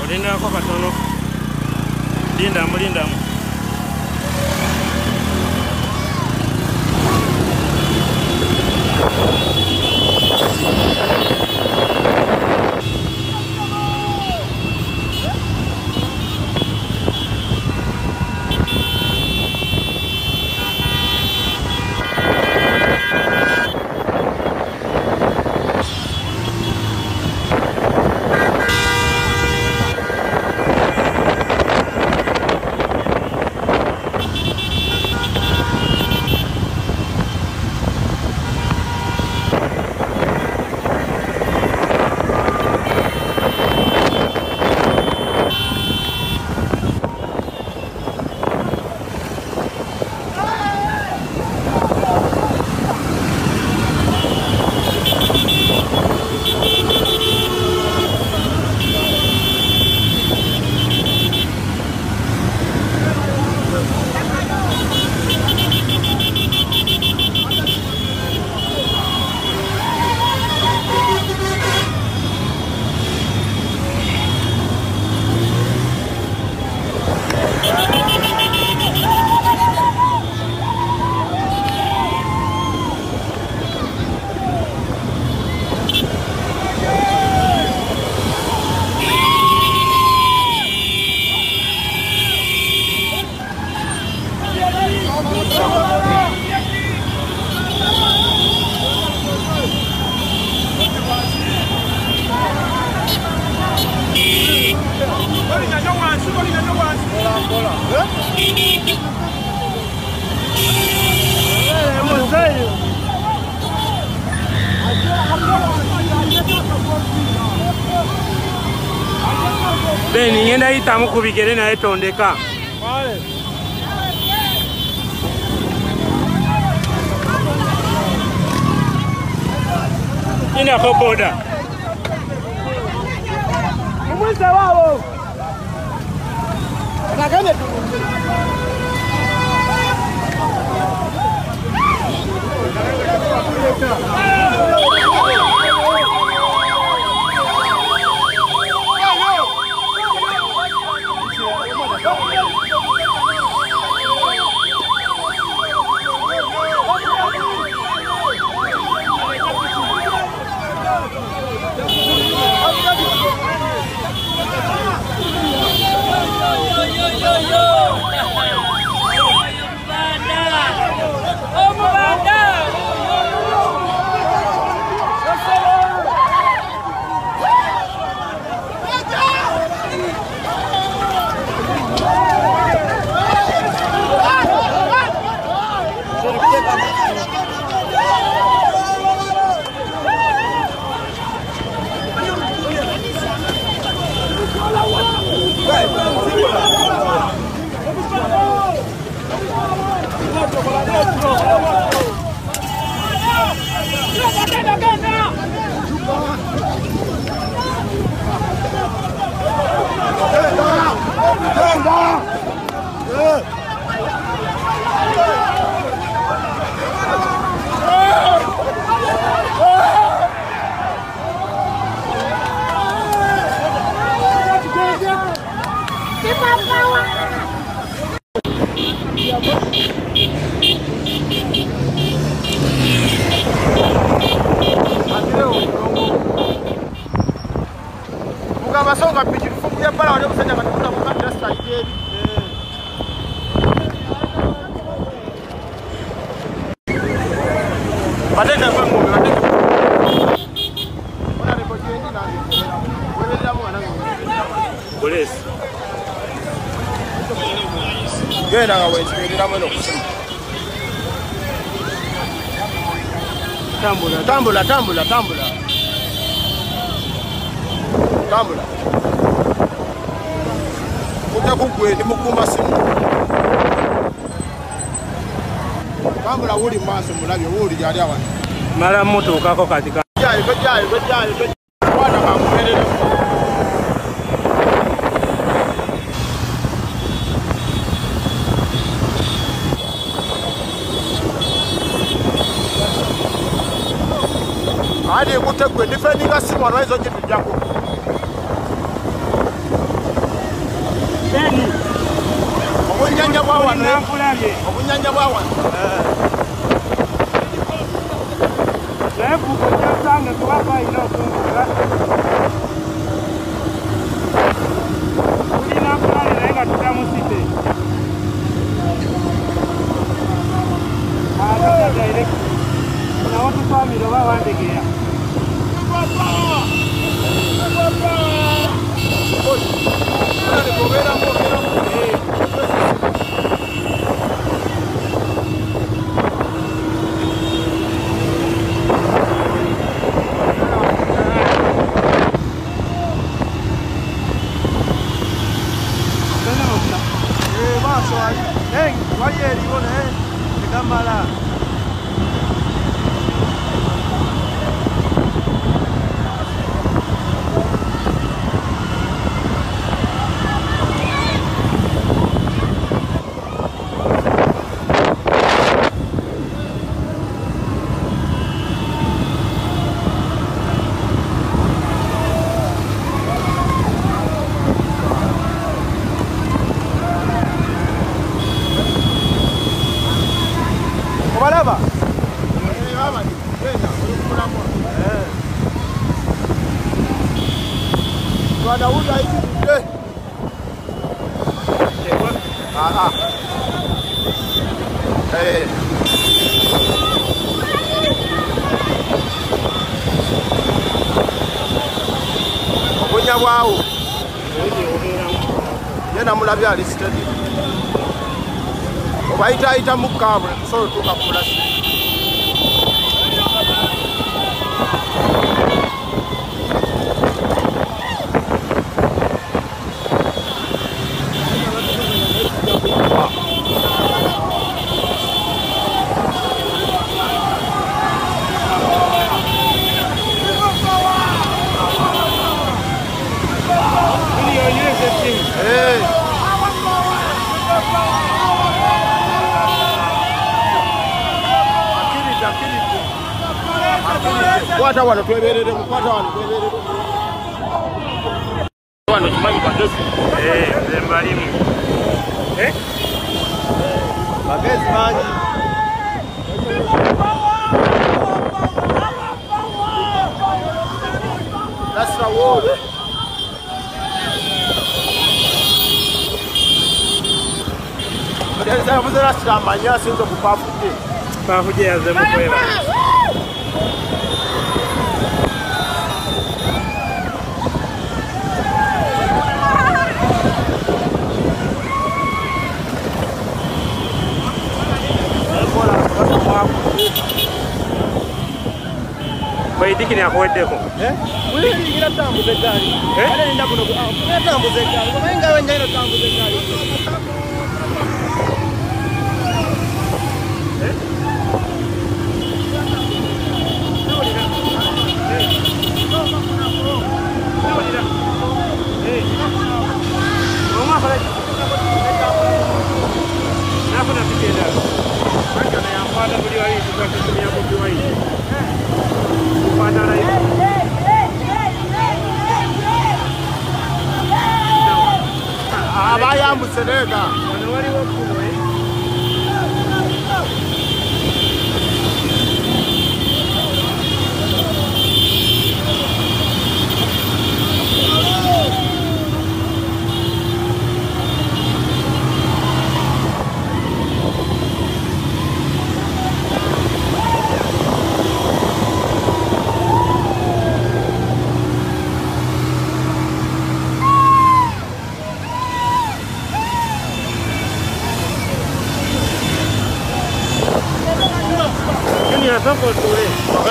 Linda kwa katono. Linda. Beni ngenda itamu kubigere naye tondeka. Vale. Ina koboda. Mwiza wao. Nakane tu. Mukabasonga pikiri fuku ya bala wale kusanya katika mukandira stage. Batenda kwa ngombe batenda. Ona ripoti yendi na wewe ya mwana ngombe. Polisi. Genda ngawe chipelera mwana kusanya. Tambula. Tambula. Kuja kugwe ndi mukuma simu. Tambula uli maso mulabe uli yali awana. mala mutuukako kati adi kutegwe defendinga simu anaweza kitu jako beni obunyanya bwawa obunyanya bwawa lebu kujasanga kuwapa inokunga kulina kulale naenga tutamusite ada direct na watu family wawandegea wow. Yena mulabye ali steady. Obaita mukabu so tukakula. Kwata wano tweberere kwata wano tweberere wano kimanyi bagezi zembalimu bagezi mangi that's the wall Ndio mzee asamanya sinzo kupafuje pafuje yazemu kweba Baidiki ni akwedeko. Wewe ngira tambuze gari. Ale nenda kuno tambuze gari. Kumenga wenja ino tambuze gari. Abaya muserega.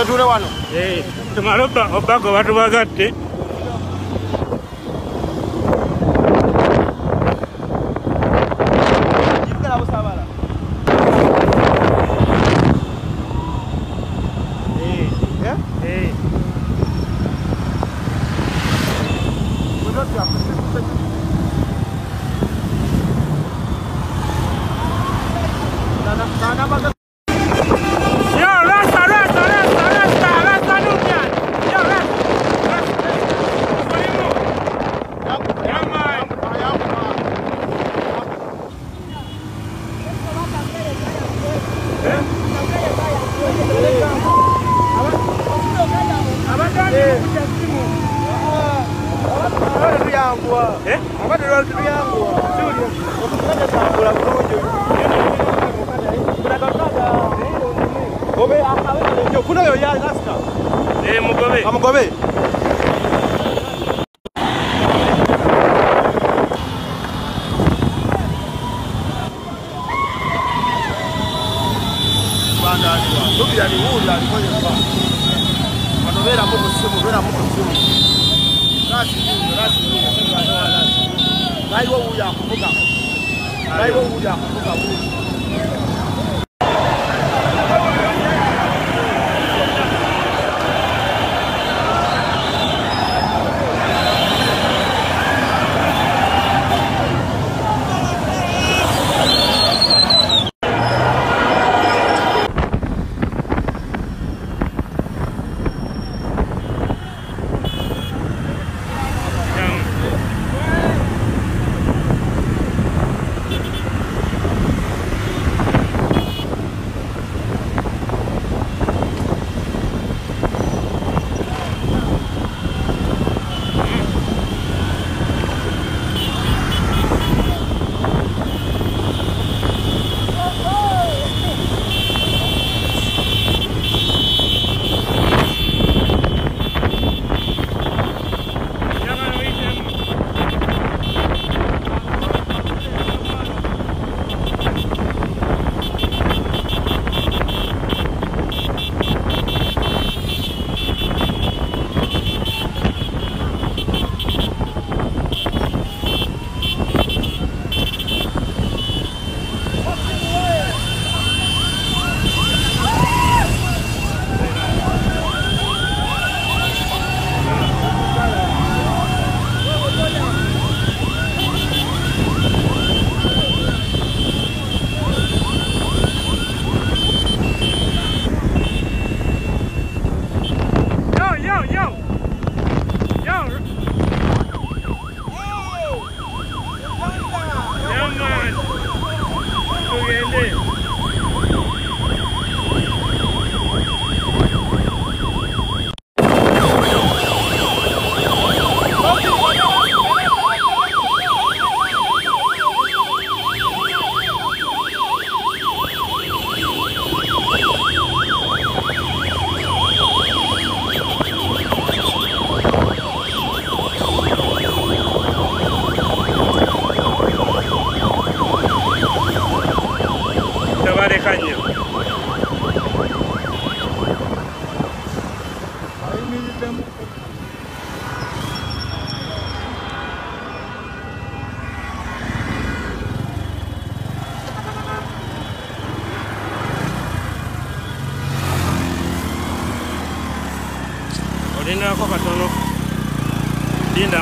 Ture wano. Tumaroba obako watu bagatte. Jikala busabala. tuyangwa. Abadde lwatu tuyangwa. Suli. Okutulaga tambula bulungi. Gobe akawe yo kuna yo ya lasta. Mugobe. Amugobe. Banda aliwa. Ndugu aliwula alifanya kwa. Manovera Mungu simu, vera Mungu simu. Rasi Naiwo uya kuvuga. Naiwo uya kuvuga. Linda kwa katono. Linda.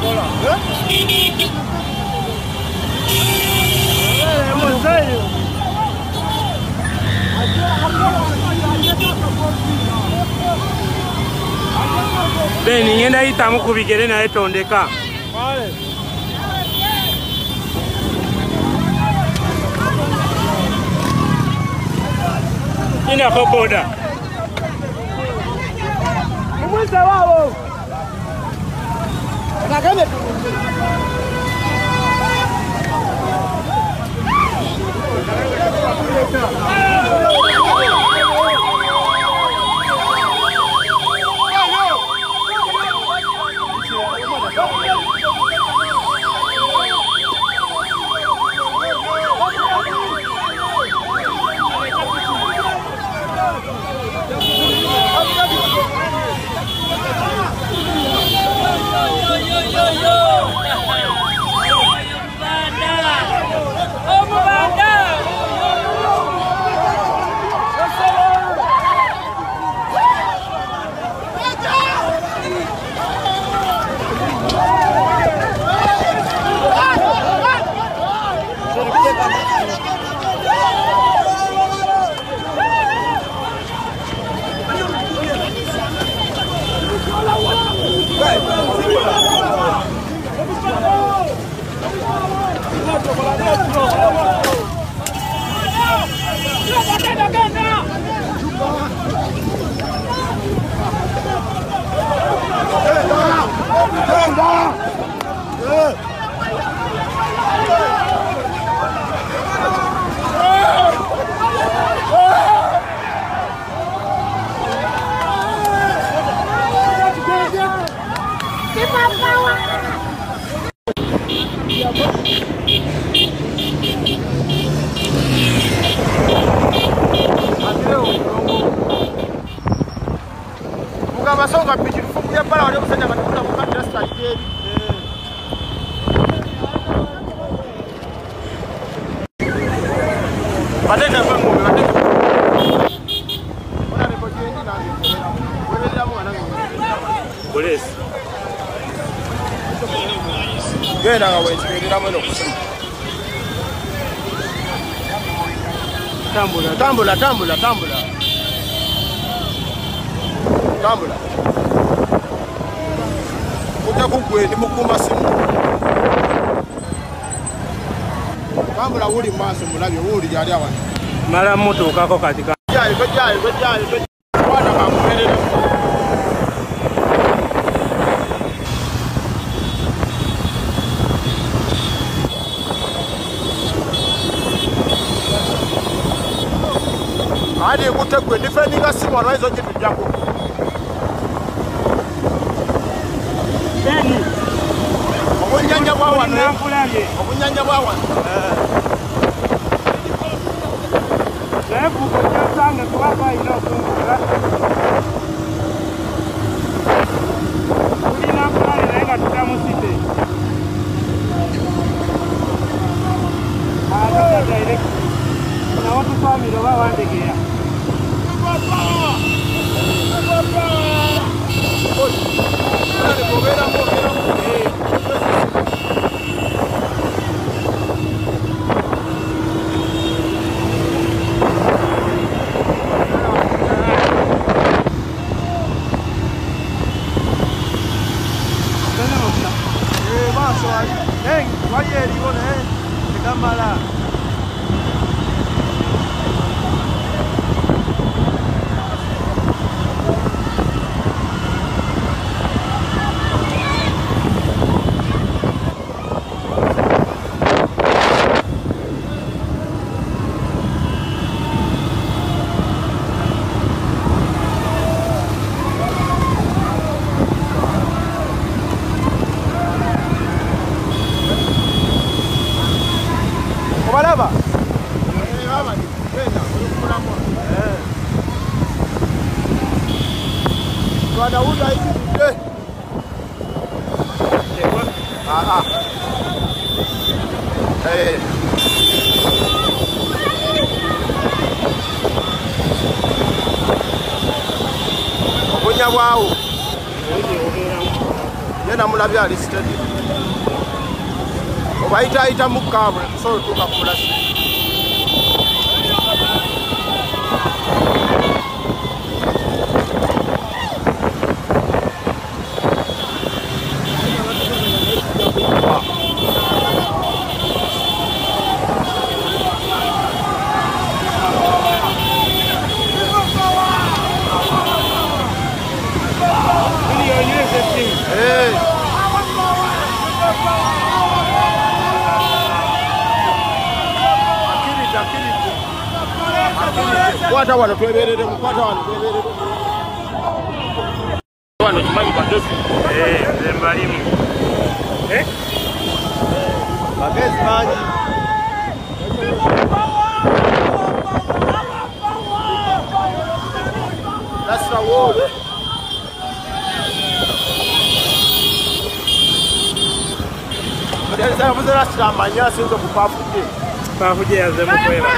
Bola. Beni ngenda yitamu ku bigere naye tondeka. Ina ko boda. Mwenza wao. Nakane. Basonga pichirufu kuya pala wale kusanya katika mkanda strike. Badenda kwa ngombe badenda. Ona ripoti yendi na wewe la mwana ngombe. Polisi. Genda ngawe chikirira mweno kusema. Tambula. Tambula. Kuja kugwendi mukuma simu. Tambula uli maso mulabye uli yali awana. Mara moto kako katika. Jayi. Wana bamumelera. Hadi kutegwe defending asimu anaweza kitu chako. Beni. Obunyanya bwawa Nampulange. Obunyanya bwawa. Lebu kwa sanga kwa inokungula. Uli nampulange naenga tutamusite. Ada direct. Na watu family wawandegea. Balaba. Wanauza hivi vile. Obunya bwawo. Yena mulabya ali steady. Obayita mu kaabwe tusobola otuuka ku mulasi. Kwata wano tweberere mukwata wano tweberere. Wano kimanyi bagezi. Mbalimu. Bagezi manyi. That's the word. Sasa mzee tutamanya sinzo kupafuje. Pafuje yazemu kwela.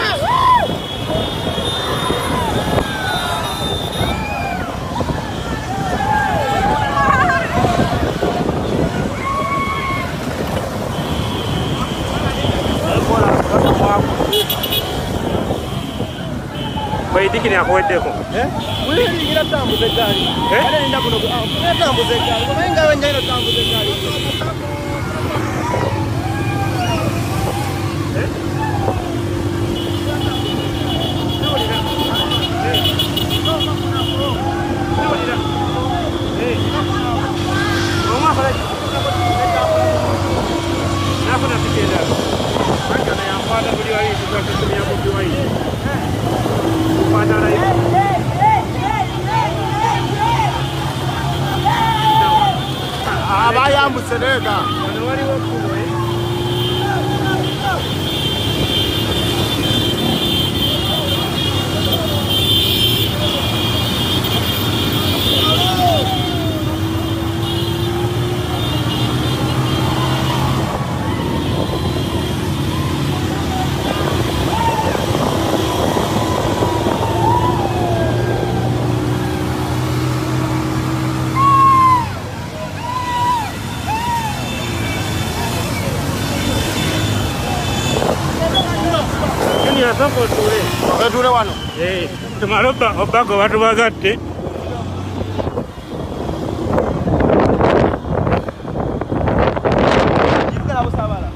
Bayidiki ni akwedeko. Wili ngira tambuze gari. Ale nda kuno tambuze gari. Kumenga wenjaino tambuze gari. Abayambutse nega. Bakatule wano. Tumaloba obago watu bagatte. Jikala busabala.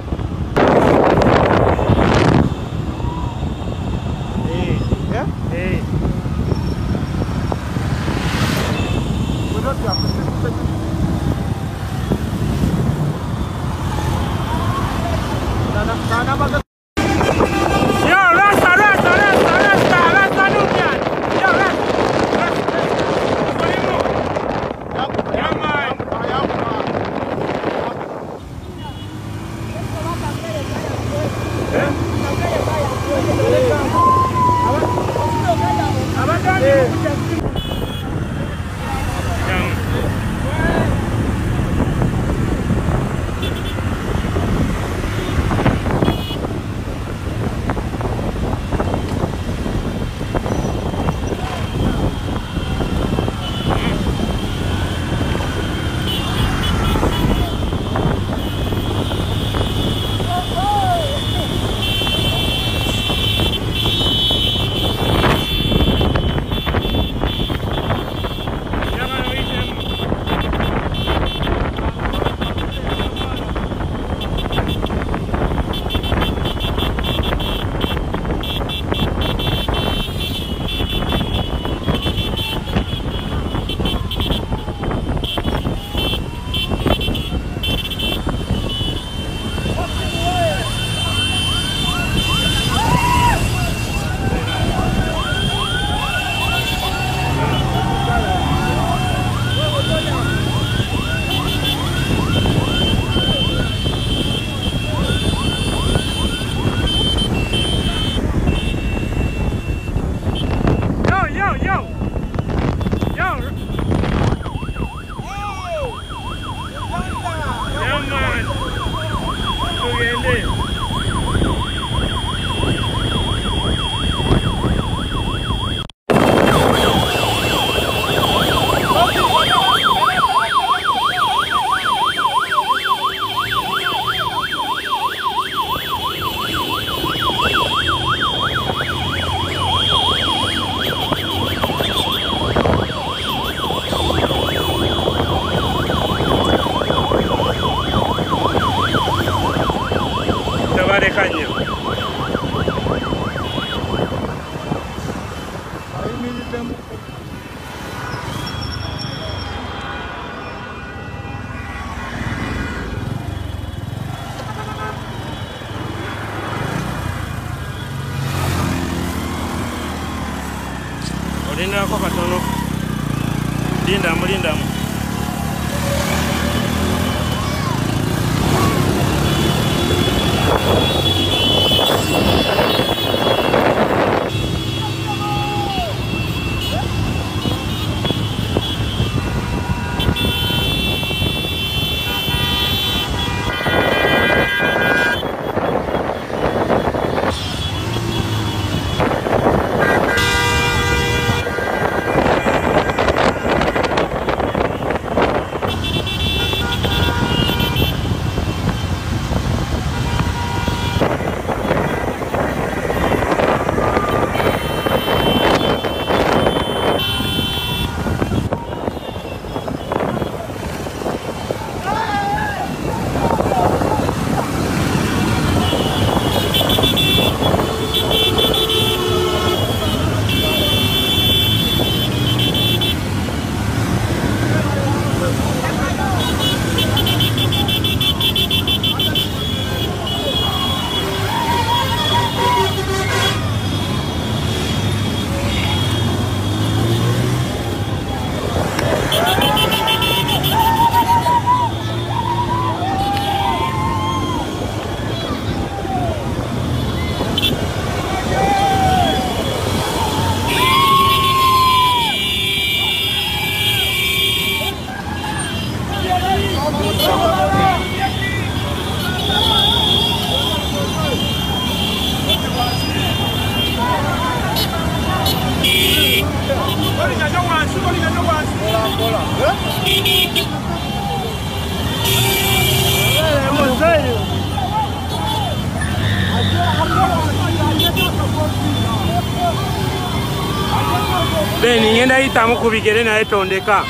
ngenda yitamu ku bigere naye tondeka.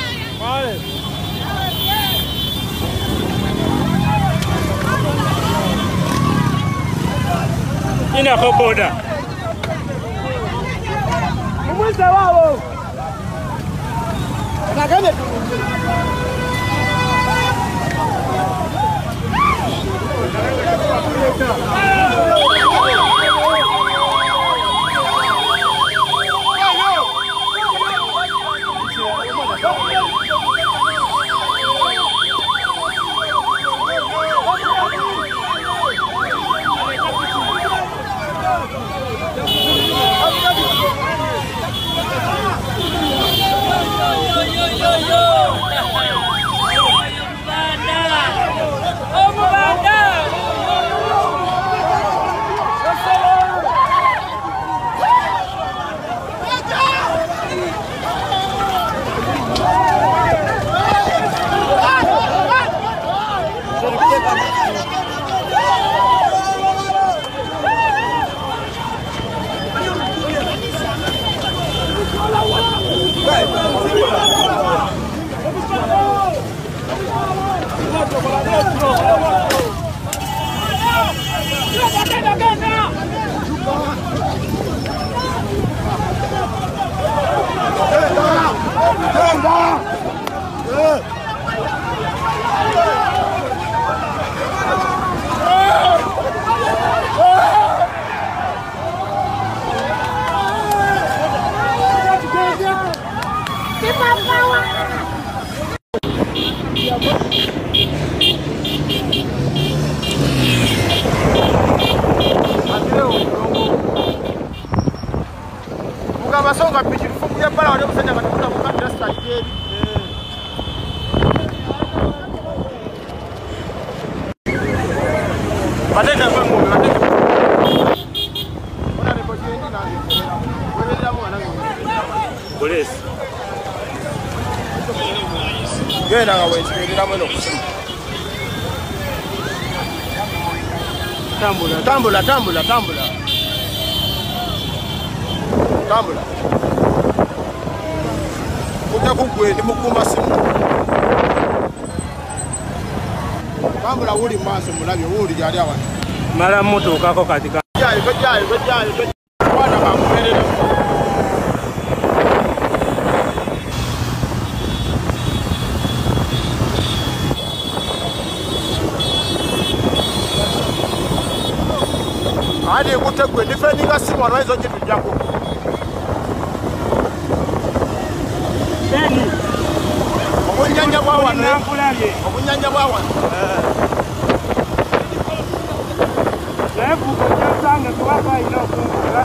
Inako boda. Mwize wao. Nagane. Basonga pichifu kuya pala wale kusanya katakula mukabila stajeri. Batenda kwa ngombe, batenda. Ona ripoti yendi na wewe ya mwana ngombe. Polisi. Genda ngawe chikirira mweno kusima. Tambula. Tambula, tambula, tambula. Tambula. Kuja kugwendi mukuma simu. Tambula uli maso mulabye uli yali abantu. Mara moto kako katika. Jayo. Bwana bamuperera. Hadi kutegwe defending asimu anaweza kitu jako. Beni. Obunyanja bwawa Nampulaye. Obunyanja bwawa. Levu kwa sanga kwa ino kunga.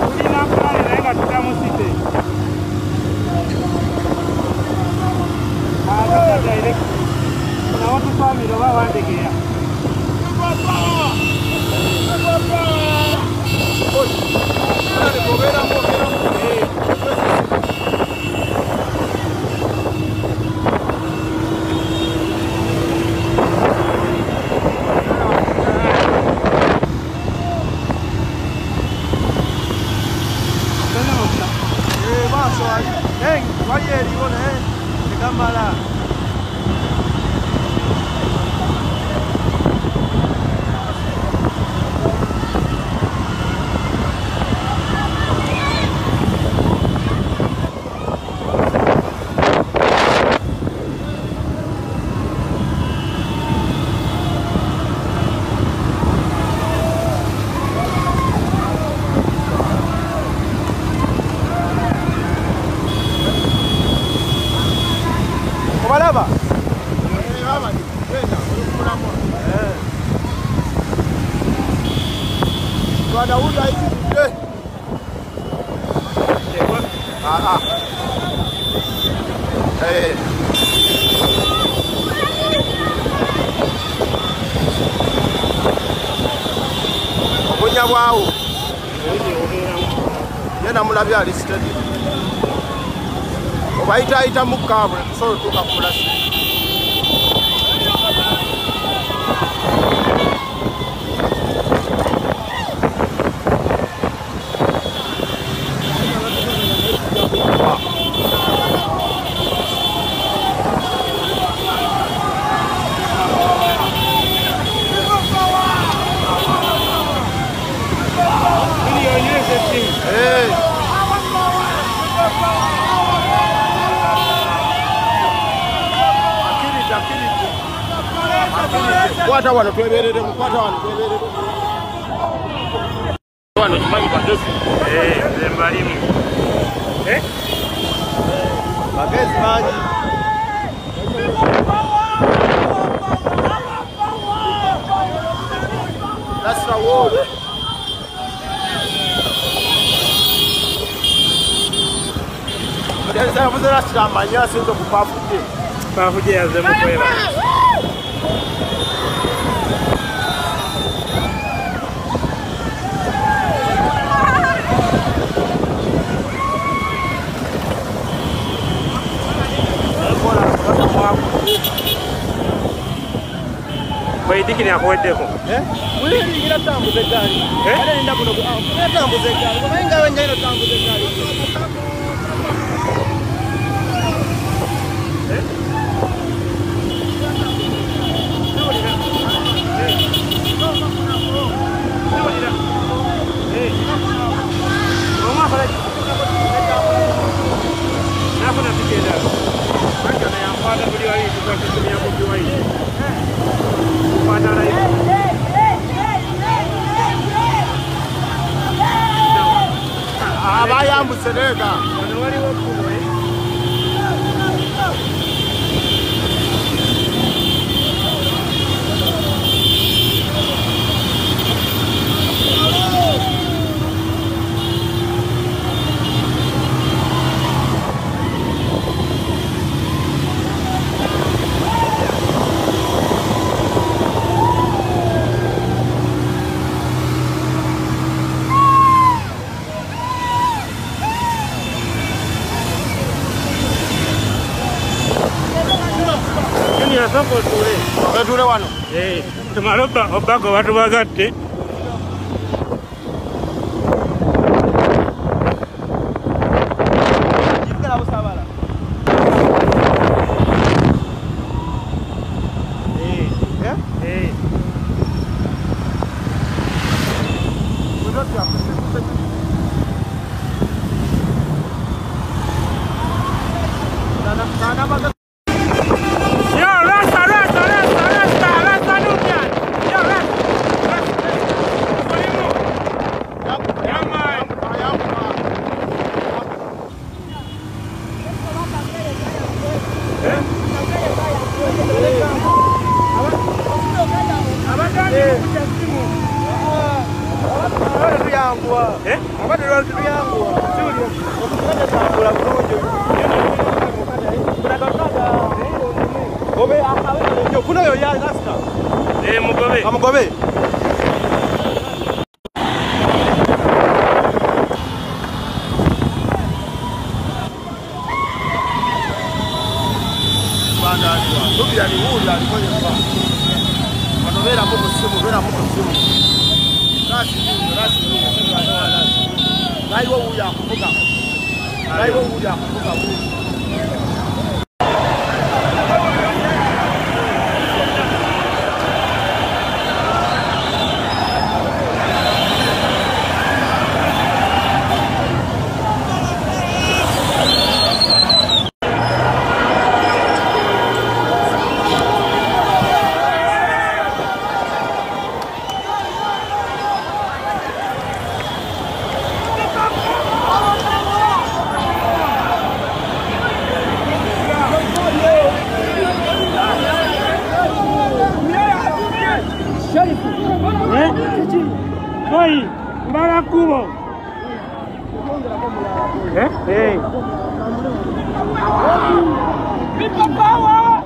Uli nampulaye naenga tutamusite. Ada direct. Na watu family wawandekea. Balaba. Bwana huyu hivi. Obunya bwawo. Yena mulabya ali steady. Obayita mukabwe so tuka kulasi. Mukwata wano tweberere, mukwata wano tweberere. Wano kimanyi bagezi. Nze mbalimu. Bagezi mangi. That's the wall. Ndeza muzera chambanya sinzo kupafuje. Pafuje yaze mukwera. Dikini akwedeko. Wili ngira tambuze gari. Ale nda kuno ngira tambuze gari. Kumenga wenga ino tambuze gari. Abayambutse rega. Dure wano. Tumaloba obago watu bagatte. Jikala busabala. Mugobe. Banda kwa. Ndugu alihula alifanya kwa. Manovera mko simu, vera mko simu. Rasi. Naiwo uya kuvuka. Naiwo uya kuvuka. Oi, Maracubo. Hey. People power.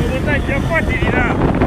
Ele tá aqui, pode tirar.